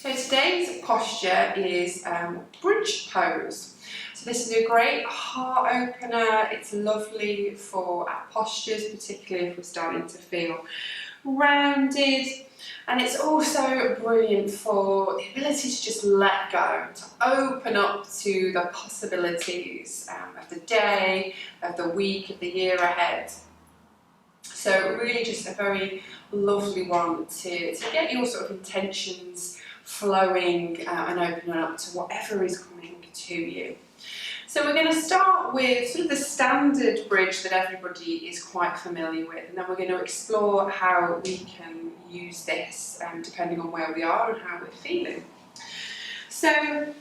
So today's posture is bridge pose. So this is a great heart opener. It's lovely for our postures, particularly if we're starting to feel rounded. And it's also brilliant for the ability to just let go, to open up to the possibilities of the day, of the week, of the year ahead. So really just a very lovely one to get your sort of intentions flowing and opening up to whatever is coming to you. So we're going to start with sort of the standard bridge that everybody is quite familiar with, and then we're going to explore how we can use this depending on where we are and how we're feeling. So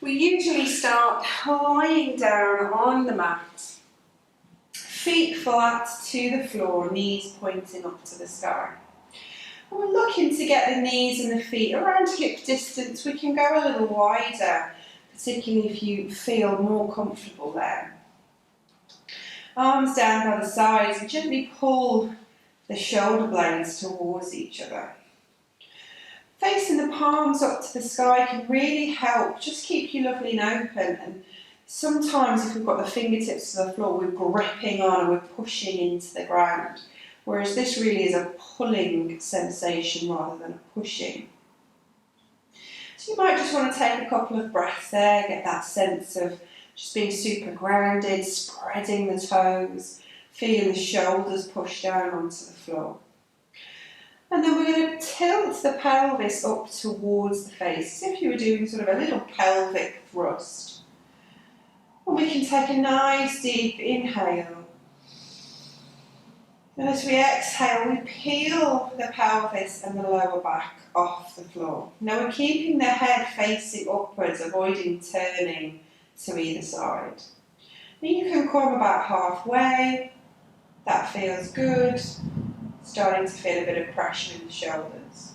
we usually start lying down on the mat, feet flat to the floor, knees pointing up to the sky. And we're looking to get the knees and the feet around hip distance. We can go a little wider, particularly if you feel more comfortable there. Arms down by the sides and gently pull the shoulder blades towards each other. Facing the palms up to the sky can really help, just keep you lovely and open. And sometimes if we've got the fingertips to the floor, we're gripping on and we're pushing into the ground. Whereas this really is a pulling sensation rather than a pushing. So you might just want to take a couple of breaths there, get that sense of just being super grounded, spreading the toes, feeling the shoulders push down onto the floor. And then we're going to tilt the pelvis up towards the face, as if you were doing sort of a little pelvic thrust. And we can take a nice deep inhale. And as we exhale, we peel the pelvis and the lower back off the floor. Now we're keeping the head facing upwards, avoiding turning to either side. Now you can come about halfway. That feels good. Starting to feel a bit of pressure in the shoulders.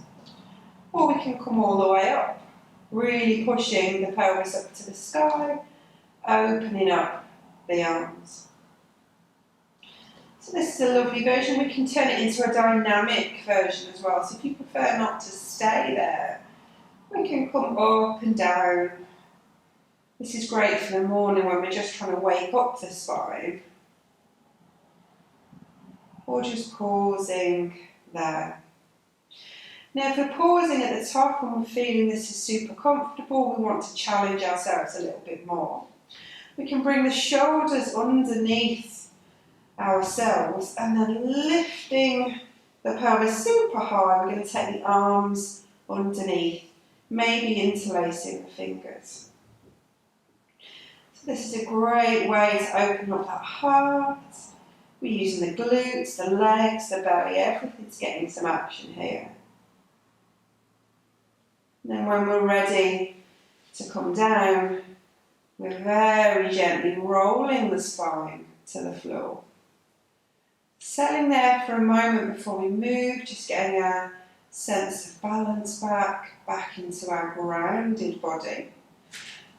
Or we can come all the way up, really pushing the pelvis up to the sky, opening up the arms. So this is a lovely version. We can turn it into a dynamic version as well. So if you prefer not to stay there, we can come up and down. This is great for the morning when we're just trying to wake up the spine. Or just pausing there. Now if we're pausing at the top and we're feeling this is super comfortable, we want to challenge ourselves a little bit more. We can bring the shoulders underneath ourselves and then lifting the pelvis super high. We're going to take the arms underneath, maybe interlacing the fingers. So this is a great way to open up that heart. We're using the glutes, the legs, the belly, everything's getting some action here. And then when we're ready to come down, we're very gently rolling the spine to the floor. Settling there for a moment before we move, just getting a sense of balance back into our grounded body.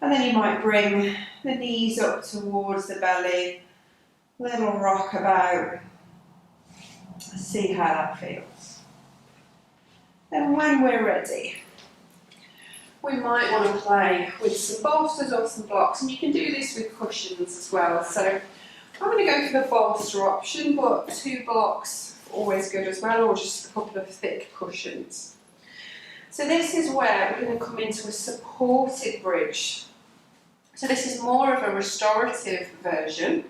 And then you might bring the knees up towards the belly, little rock about, see how that feels. Then when we're ready, we might want to play with some bolsters or some blocks, and you can do this with cushions as well. So I'm going to go for the bolster option, but 2 blocks always good as well, or just a couple of thick cushions. So this is where we're going to come into a supported bridge. So this is more of a restorative version.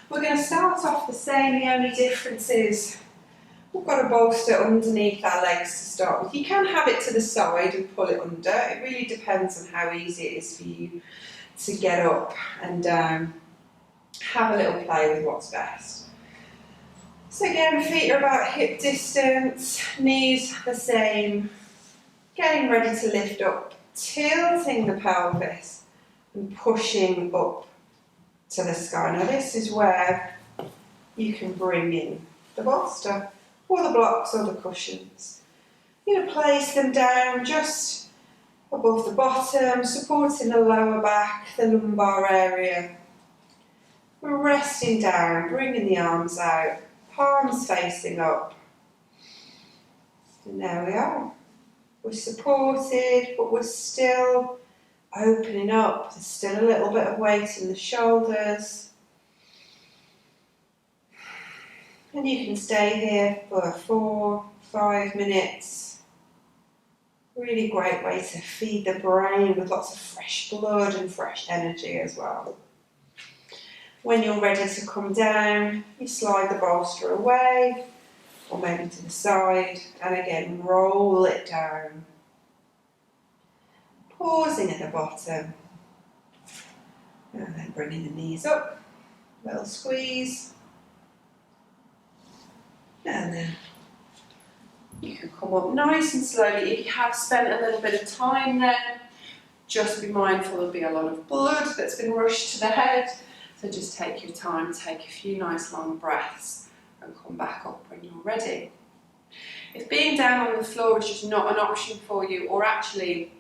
We're going to start off the same, the only difference is we've got a bolster underneath our legs to start with. You can have it to the side and pull it under. It really depends on how easy it is for you to get up and down. Have a little play with what's best. So again, feet are about hip distance, knees the same. Getting ready to lift up, tilting the pelvis and pushing up to the sky. Now this is where you can bring in the bolster or the blocks or the cushions. You're going to place them down just above the bottom, supporting the lower back, the lumbar area. We're resting down, bringing the arms out, palms facing up. And there we are. We're supported, but we're still opening up. There's still a little bit of weight in the shoulders. And you can stay here for 4-5 minutes. Really great way to feed the brain with lots of fresh blood and fresh energy as well. When you're ready to come down, you slide the bolster away, or maybe to the side, and again roll it down. Pausing at the bottom, and then bringing the knees up, little squeeze, and then you can come up nice and slowly. If you have spent a little bit of time there, just be mindful there'll be a lot of blood that's been rushed to the head, so just take your time, take a few nice long breaths and come back up when you're ready. If being down on the floor is just not an option for you, or actually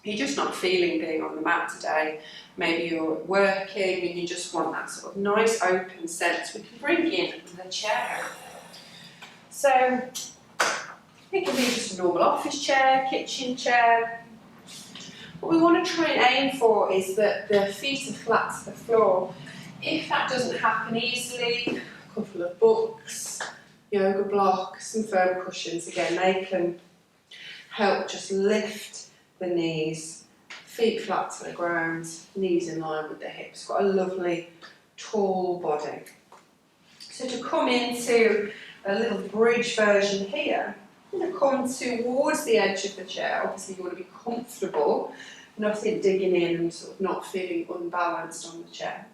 you're just not feeling being on the mat today, maybe you're working and you just want that sort of nice open sense, we can bring in the chair. So it can be just a normal office chair, kitchen chair. What we want to try and aim for is that the feet are flat to the floor. If that doesn't happen easily, a couple of books, yoga blocks, some firm cushions, again, they can help just lift the knees, feet flat to the ground, knees in line with the hips. Got a lovely tall body. So to come into a little bridge version here, I'm going to come towards the edge of the chair. Obviously you want to be comfortable, nothing digging in and sort of not feeling unbalanced on the chair.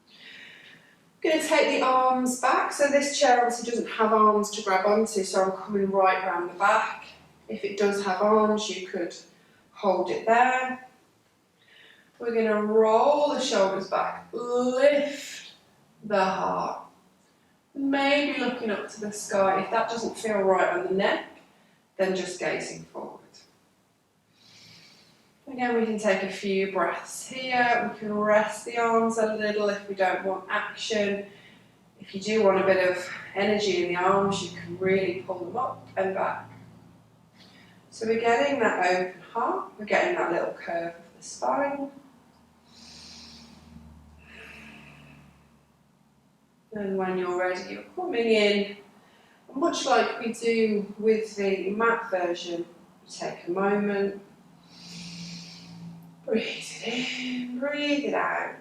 I'm going to take the arms back. So this chair obviously doesn't have arms to grab onto, so I'm coming right round the back. If it does have arms, you could hold it there. We're going to roll the shoulders back, lift the heart. Maybe looking up to the sky. If that doesn't feel right on the neck, then just gazing forward. Again, we can take a few breaths here. We can rest the arms a little if we don't want action. If you do want a bit of energy in the arms, you can really pull them up and back. So we're getting that open heart, we're getting that little curve of the spine. And when you're ready, you're coming in. Much like we do with the mat version, you take a moment, breathe it in, breathe it out,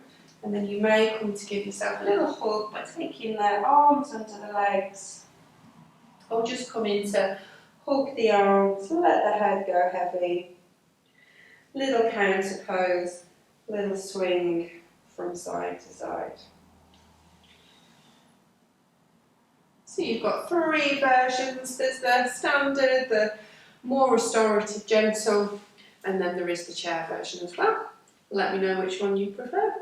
and then you may come to give yourself a little hug by taking the arms under the legs, or just come in to hug the arms, let the head go heavy, little counter pose, little swing from side to side. So you've got 3 versions. There's the standard, the more restorative, gentle, and then there is the chair version as well. Let me know which one you prefer.